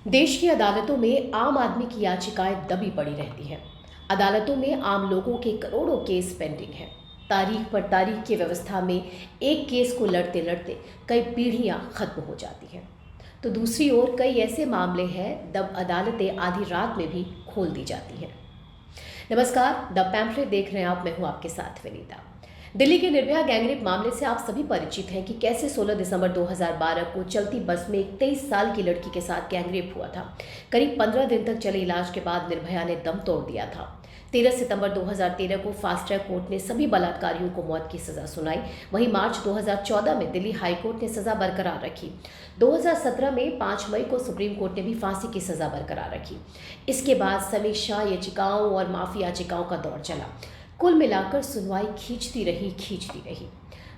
देश की अदालतों में आम आदमी की याचिकाएं दबी पड़ी रहती हैं। अदालतों में आम लोगों के करोड़ों केस पेंडिंग हैं। तारीख पर तारीख की व्यवस्था में एक केस को लड़ते लड़ते कई पीढ़ियां खत्म हो जाती हैं, तो दूसरी ओर कई ऐसे मामले हैं जब अदालतें आधी रात में भी खोल दी जाती हैं। नमस्कार, द पैम्फलेट देख रहे हैं आप। मैं हूं आपके साथ विनीता। दिल्ली के निर्भया गैंगरेप मामले से आप सभी परिचित हैं कि कैसे 16 दिसंबर 2012 को चलती बस में एक 23 साल की लड़की के साथ गैंगरेप हुआ था। करीब 15 दिन तक चले इलाज के बाद निर्भया ने दम तोड़ दिया था। 13 सितंबर 2013 को फास्ट ट्रैक कोर्ट ने सभी बलात्कारियों को मौत की सजा सुनाई। वहीं मार्च 2014 में दिल्ली हाई कोर्ट ने सजा बरकरार रखी। 2017 में 5 मई को सुप्रीम कोर्ट ने भी फांसी की सजा बरकरार रखी। इसके बाद समीक्षा याचिकाओं और माफी याचिकाओं का दौर चला। कुल मिलाकर सुनवाई खींचती रही।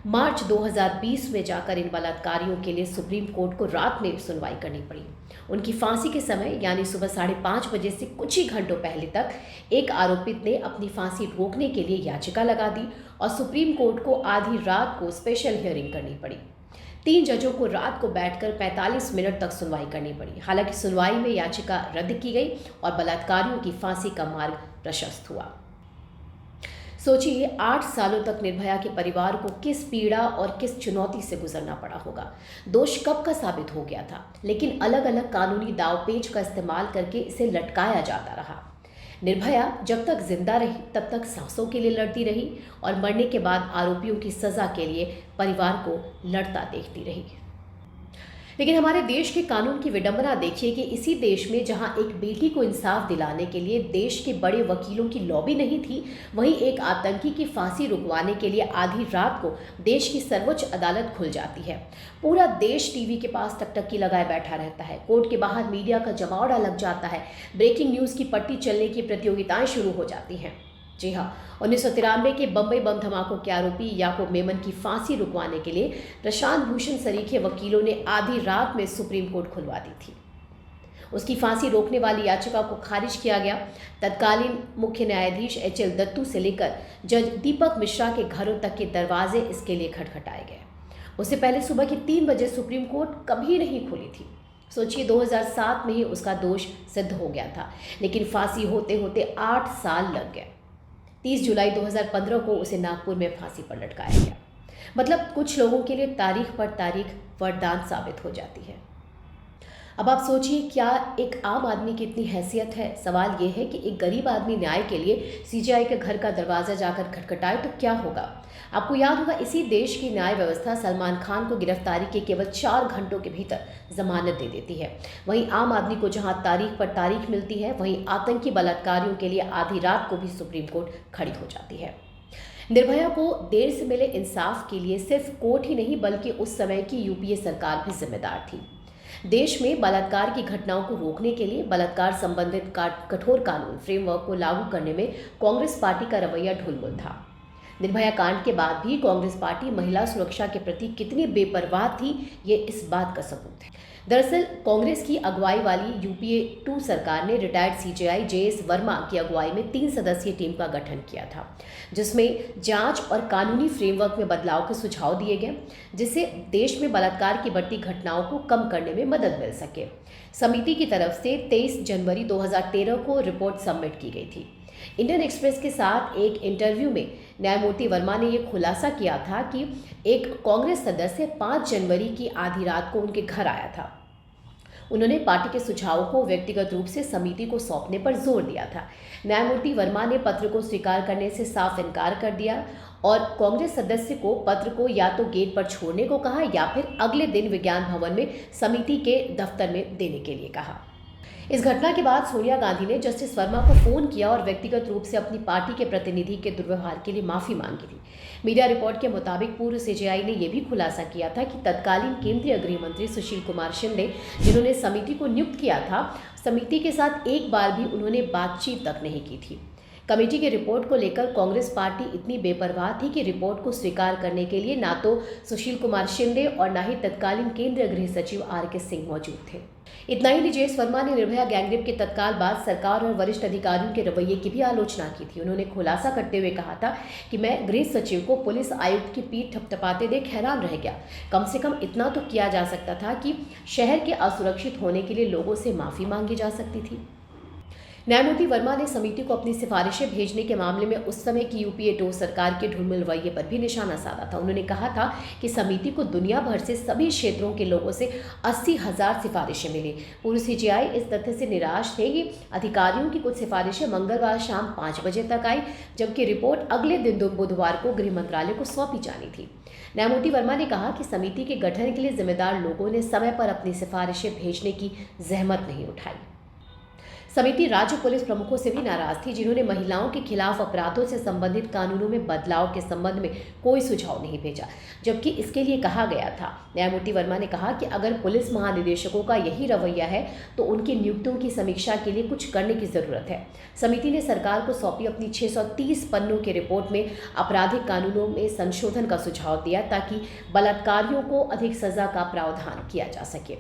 मार्च 2020 में जाकर इन बलात्कारियों के लिए सुप्रीम कोर्ट को रात में सुनवाई करनी पड़ी। उनकी फांसी के समय यानी सुबह 5:30 बजे से कुछ ही घंटों पहले तक एक आरोपित ने अपनी फांसी रोकने के लिए याचिका लगा दी और सुप्रीम कोर्ट को आधी रात को स्पेशल हियरिंग करनी पड़ी। 3 जजों को रात को बैठकर 45 मिनट तक सुनवाई करनी पड़ी। हालांकि सुनवाई में याचिका रद्द की गई और बलात्कारियों की फांसी का मार्ग प्रशस्त हुआ। सोचिए, 8 सालों तक निर्भया के परिवार को किस पीड़ा और किस चुनौती से गुजरना पड़ा होगा। दोष कब का साबित हो गया था, लेकिन अलग अलग कानूनी दावपेच का इस्तेमाल करके इसे लटकाया जाता रहा। निर्भया जब तक जिंदा रही तब तक सांसों के लिए लड़ती रही और मरने के बाद आरोपियों की सजा के लिए परिवार को लड़ता देखती रही। लेकिन हमारे देश के कानून की विडंबना देखिए कि इसी देश में जहां एक बेटी को इंसाफ दिलाने के लिए देश के बड़े वकीलों की लॉबी नहीं थी, वहीं एक आतंकी की फांसी रुकवाने के लिए आधी रात को देश की सर्वोच्च अदालत खुल जाती है। पूरा देश टीवी के पास टकटकी लगाए बैठा रहता है। कोर्ट के बाहर मीडिया का जमावड़ा लग जाता है। ब्रेकिंग न्यूज़ की पट्टी चलने की प्रतियोगिताएं शुरू हो जाती हैं। जी हाँ, 1993 के बम्बई बम धमाकों के आरोपी याकूब मेमन की फांसी रुकवाने के लिए प्रशांत भूषण सरीखे वकीलों ने आधी रात में सुप्रीम कोर्ट खुलवा दी थी। उसकी फांसी रोकने वाली याचिका को खारिज किया गया। तत्कालीन मुख्य न्यायाधीश HL दत्तू से लेकर जज दीपक मिश्रा के घरों तक के दरवाजे इसके लिए खटखटाए गए। उससे पहले सुबह के 3 बजे सुप्रीम कोर्ट कभी नहीं खुली थी। सोचिए, 2007 में ही उसका दोष सिद्ध हो गया था, लेकिन फांसी होते होते 8 साल लग गए। 30 जुलाई 2015 को उसे नागपुर में फांसी पर लटकाया गया। मतलब कुछ लोगों के लिए तारीख पर तारीख वरदान साबित हो जाती है। अब आप सोचिए, क्या एक आम आदमी की इतनी हैसियत है? सवाल ये है कि एक गरीब आदमी न्याय के लिए CJI के घर का दरवाज़ा जाकर खटखटाए तो क्या होगा? आपको याद होगा, इसी देश की न्याय व्यवस्था सलमान खान को गिरफ्तारी के केवल 4 घंटों के भीतर जमानत दे देती है। वहीं आम आदमी को जहां तारीख पर तारीख मिलती है, वहीं आतंकी बलात्कारियों के लिए आधी रात को भी सुप्रीम कोर्ट खड़ी हो जाती है। निर्भया को देर से मिले इंसाफ के लिए सिर्फ कोर्ट ही नहीं बल्कि उस समय की UPA सरकार भी जिम्मेदार थी। देश में बलात्कार की घटनाओं को रोकने के लिए बलात्कार संबंधित कठोर कानून फ्रेमवर्क को लागू करने में कांग्रेस पार्टी का रवैया ढुलमुल था। निर्भया कांड के बाद भी कांग्रेस पार्टी महिला सुरक्षा के प्रति कितनी बेपरवाह थी, ये इस बात का सबूत है। दरअसल कांग्रेस की अगुवाई वाली UPA 2 सरकार ने रिटायर्ड CJI JS वर्मा की अगुवाई में 3 सदस्यीय टीम का गठन किया था, जिसमें जांच और कानूनी फ्रेमवर्क में बदलाव के सुझाव दिए गए, जिससे देश में बलात्कार की बढ़ती घटनाओं को कम करने में मदद मिल सके। समिति की तरफ से 23 जनवरी 2013 को रिपोर्ट सबमिट की गई थी। इंडियन एक्सप्रेस के साथ एक इंटरव्यू में न्यायमूर्ति वर्मा ने यह खुलासा किया था कि एक कांग्रेस सदस्य 5 जनवरी की आधी रात को उनके घर आया था। उन्होंने पार्टी के सुझावों को व्यक्तिगत रूप से समिति को सौंपने पर जोर दिया था। न्यायमूर्ति वर्मा ने पत्र को स्वीकार करने से साफ इनकार कर दिया और कांग्रेस सदस्य को पत्र को या तो गेट पर छोड़ने को कहा या फिर अगले दिन विज्ञान भवन में समिति के दफ्तर में देने के लिए कहा। इस घटना के बाद सोनिया गांधी ने जस्टिस वर्मा को फोन किया और व्यक्तिगत रूप से अपनी पार्टी के प्रतिनिधि के दुर्व्यवहार के लिए माफी मांगी थी। मीडिया रिपोर्ट के मुताबिक पूर्व CJI ने यह भी खुलासा किया था कि तत्कालीन केंद्रीय गृह मंत्री सुशील कुमार शिंदे, जिन्होंने समिति को नियुक्त किया था, समिति के साथ एक बार भी उन्होंने बातचीत तक नहीं की थी। कमेटी की रिपोर्ट को लेकर कांग्रेस पार्टी इतनी बेपरवाह थी कि रिपोर्ट को स्वीकार करने के लिए ना तो सुशील कुमार शिंदे और ना ही तत्कालीन केंद्रीय गृह सचिव आर.के. सिंह मौजूद थे। इतना ही नहीं, जेएस वर्मा ने निर्भया गैंगरेप के तत्काल बाद सरकार और वरिष्ठ अधिकारियों के रवैये की भी आलोचना की थी। उन्होंने खुलासा करते हुए कहा था कि मैं गृह सचिव को पुलिस आयुक्त की पीठ थपथपाते देख हैरान रह गया। कम से कम इतना तो किया जा सकता था कि शहर के असुरक्षित होने के लिए लोगों से माफी मांगी जा सकती थी। न्यायमूर्ति वर्मा ने समिति को अपनी सिफारिशें भेजने के मामले में उस समय की यूपीए 2 सरकार के ढुलमुल रवैये पर भी निशाना साधा था। उन्होंने कहा था कि समिति को दुनिया भर से सभी क्षेत्रों के लोगों से 80,000 सिफारिशें मिली। पूर्व सीजेआई इस तथ्य से निराश थे कि अधिकारियों की कुछ सिफारिशें मंगलवार शाम 5 बजे तक आई, जबकि रिपोर्ट अगले दिन बुधवार को गृह मंत्रालय को सौंपी जानी थी। न्यायमूर्ति वर्मा ने कहा कि समिति के गठन के लिए जिम्मेदार लोगों ने समय पर अपनी सिफारिशें भेजने की जहमत नहीं उठाई। समिति राज्य पुलिस प्रमुखों से भी नाराज थी, जिन्होंने महिलाओं के खिलाफ अपराधों से संबंधित कानूनों में बदलाव के संबंध में कोई सुझाव नहीं भेजा, जबकि इसके लिए कहा गया था। न्यायमूर्ति वर्मा ने कहा कि अगर पुलिस महानिदेशकों का यही रवैया है तो उनकी नियुक्तियों की समीक्षा के लिए कुछ करने की जरूरत है। समिति ने सरकार को सौंपी अपनी 630 पन्नों की रिपोर्ट में आपराधिक कानूनों में संशोधन का सुझाव दिया ताकि बलात्कारियों को अधिक सजा का प्रावधान किया जा सके।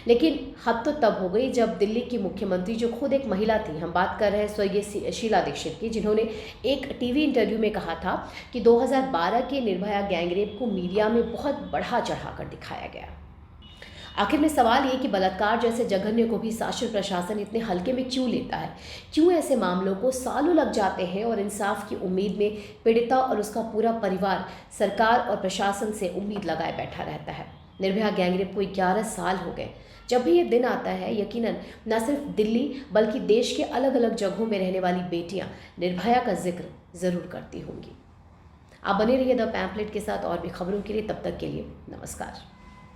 लेकिन हद तो तब हो गई जब दिल्ली की मुख्यमंत्री, जो खुद एक महिला थी, हम बात कर रहे हैं स्वर्गीय शीला दीक्षित की, जिन्होंने एक टीवी इंटरव्यू में कहा था कि 2012 के निर्भया गैंगरेप को मीडिया में बहुत बढ़ा चढ़ाकर दिखाया गया। आखिर में सवाल ये कि बलात्कार जैसे जघन्य को भी शासन प्रशासन इतने हल्के में क्यों लेता है? क्यों ऐसे मामलों को सालों लग जाते हैं और इंसाफ की उम्मीद में पीड़िता और उसका पूरा परिवार सरकार और प्रशासन से उम्मीद लगाए बैठा रहता है? निर्भया गैंगरेप को 11 साल हो गए। जब भी ये दिन आता है, यकीनन न सिर्फ दिल्ली बल्कि देश के अलग अलग जगहों में रहने वाली बेटियां निर्भया का जिक्र ज़रूर करती होंगी। आप बने रहिए द पैम्फलेट के साथ और भी खबरों के लिए। तब तक के लिए नमस्कार।